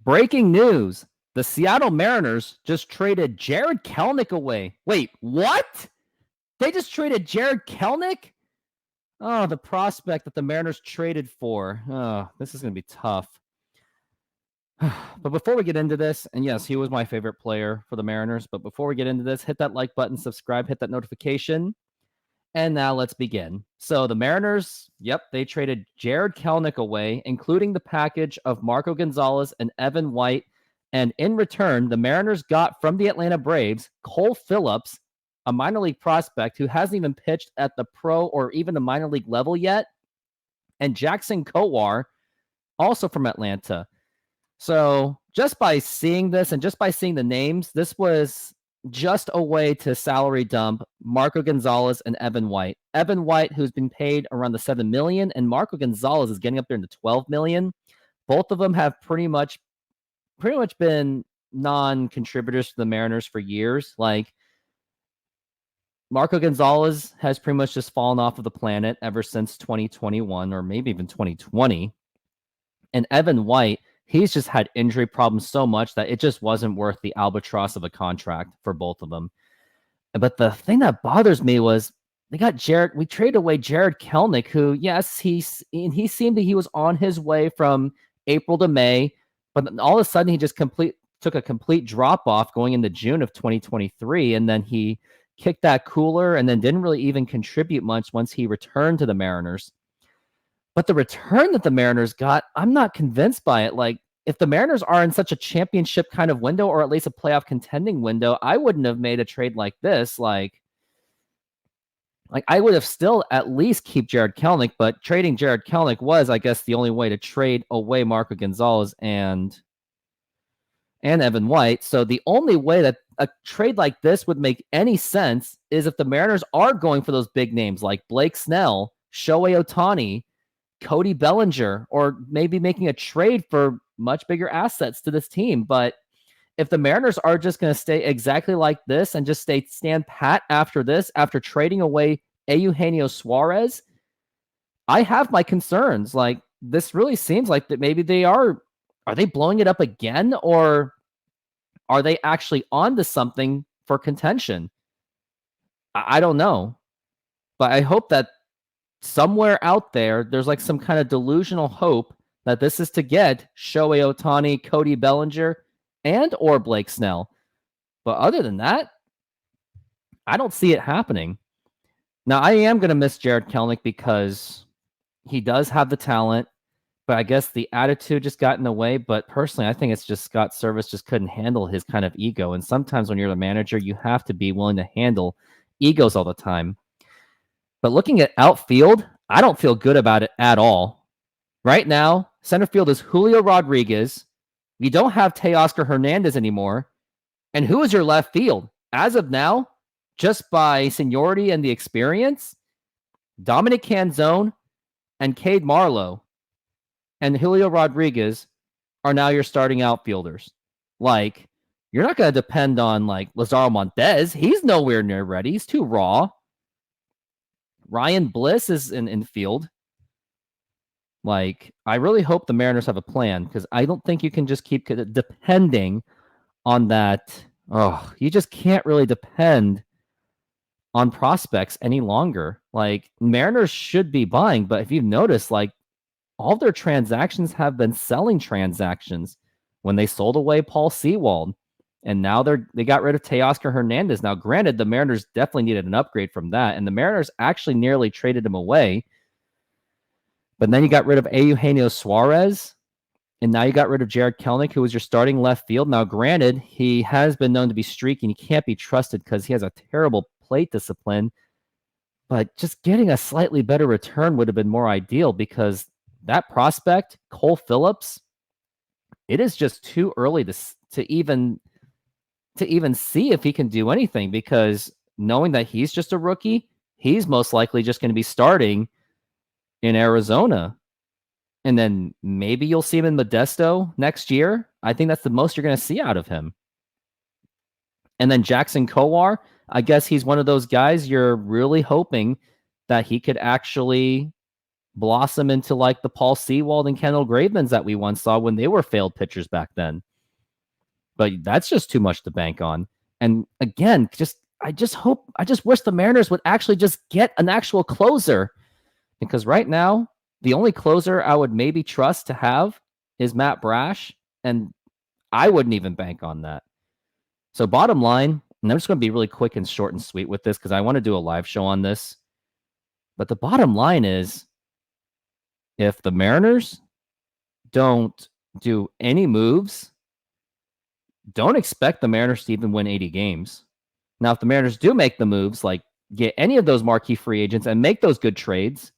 Breaking news. The Seattle Mariners just traded Jared Kelenic away. Wait, what? They just traded Jared Kelenic? Oh, the prospect that the Mariners traded for. Oh, this is going to be tough. But before we get into this, and yes, he was my favorite player for the Mariners, but before we get into this, hit that like button, subscribe, hit that notification. And now let's begin. So the Mariners, they traded Jared Kelenic away, including the package of Marco Gonzalez and Evan White. And in return, the Mariners got from the Atlanta Braves, Cole Phillips, a minor league prospect who hasn't even pitched at the pro or even the minor league level yet, and Jackson Kowar, also from Atlanta. So just by seeing this and just by seeing the names, this was just a way to salary dump Marco Gonzalez and Evan White. Evan White, who's been paid around the $7 million, and Marco Gonzalez is getting up there into $12 million. Both of them have pretty much been non-contributors to the Mariners for years. Like, Marco Gonzalez has pretty much just fallen off of the planet ever since 2021 or maybe even 2020. And Evan White, he's just had injury problems so much that it just wasn't worth the albatross of a contract for both of them. But the thing that bothers me was we traded away Jared Kelenic, who, yes, he seemed that he was on his way from April to May, but all of a sudden he just took a complete drop off going into June of 2023. And then he kicked that cooler and then didn't really even contribute much once he returned to the Mariners. But the return that the Mariners got, I'm not convinced by it. Like, if the Mariners are in such a championship kind of window, or at least a playoff contending window, I wouldn't have made a trade like this. Like I would have still at least keep Jared Kelenic, but trading Jared Kelenic was, I guess, the only way to trade away Marco Gonzalez and Evan White. So the only way that a trade like this would make any sense is if the Mariners are going for those big names like Blake Snell, Shohei Ohtani, Cody Bellinger, or maybe making a trade for much bigger assets to this team. But if the Mariners are just going to stay exactly like this and just stand pat after this, after trading away Eugenio Suarez, I have my concerns. Like, this really seems like that maybe they are they blowing it up again, or are they actually onto something for contention? I don't know, but I hope that somewhere out there, there's like some kind of delusional hope that this is to get Shohei Ohtani, Cody Bellinger, and or Blake Snell. But other than that, I don't see it happening. Now, I am going to miss Jared Kelenic because he does have the talent, but I guess the attitude just got in the way. But personally, I think it's just Scott Service just couldn't handle his kind of ego. And sometimes when you're the manager, you have to be willing to handle egos all the time. But looking at outfield, I don't feel good about it at all. Right now, center field is Julio Rodriguez. You don't have Teoscar Hernandez anymore. And who is your left field? As of now, just by seniority and the experience, Dominic Canzone and Cade Marlowe and Julio Rodriguez are now your starting outfielders. Like, you're not going to depend on like Lazaro Montez. He's nowhere near ready. He's too raw. Ryan Bliss is in infield. Like, I really hope the Mariners have a plan, because I don't think you can just keep depending on that. Oh, you just can't really depend on prospects any longer. Like, Mariners should be buying, but if you've noticed, like, all their transactions have been selling transactions. When they sold away Paul Sewald, and now they got rid of Teoscar Hernandez. Now, granted, the Mariners definitely needed an upgrade from that, and the Mariners actually nearly traded him away. But then you got rid of Eugenio Suarez, and now you got rid of Jared Kelenic, who was your starting left field. Now, granted, he has been known to be streaky, and he can't be trusted because he has a terrible plate discipline. But just getting a slightly better return would have been more ideal, because that prospect, Cole Phillips, it is just too early to even see if he can do anything, because knowing that he's just a rookie, he's most likely just going to be starting in Arizona. And then maybe you'll see him in Modesto next year. I think that's the most you're going to see out of him. And then Jackson Kowar, I guess he's one of those guys you're really hoping that he could actually blossom into like the Paul Sewald and Kendall Gravemans that we once saw when they were failed pitchers back then. But that's just too much to bank on. And again, I just wish the Mariners would actually just get an actual closer, because right now the only closer I would maybe trust to have is Matt Brash, and I wouldn't even bank on that. So bottom line, and I'm just going to be really quick and short and sweet with this because I want to do a live show on this. But the bottom line is, if the Mariners don't do any moves, don't expect the Mariners to even win 80 games. Now, if the Mariners do make the moves, like get any of those marquee free agents and make those good trades,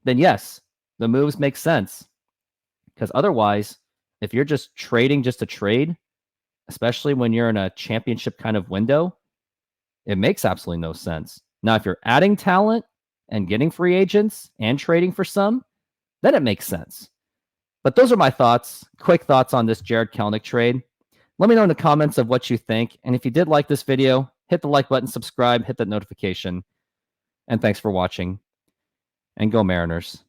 then yes, the moves make sense. Because otherwise, if you're just trading just to trade, especially when you're in a championship kind of window, it makes absolutely no sense. Now, if you're adding talent and getting free agents and trading for some, then it makes sense. But those are my thoughts, quick thoughts on this Jarred Kelenic trade. Let me know in the comments of what you think. And if you did like this video, hit the like button, subscribe, hit that notification. And thanks for watching. And go Mariners.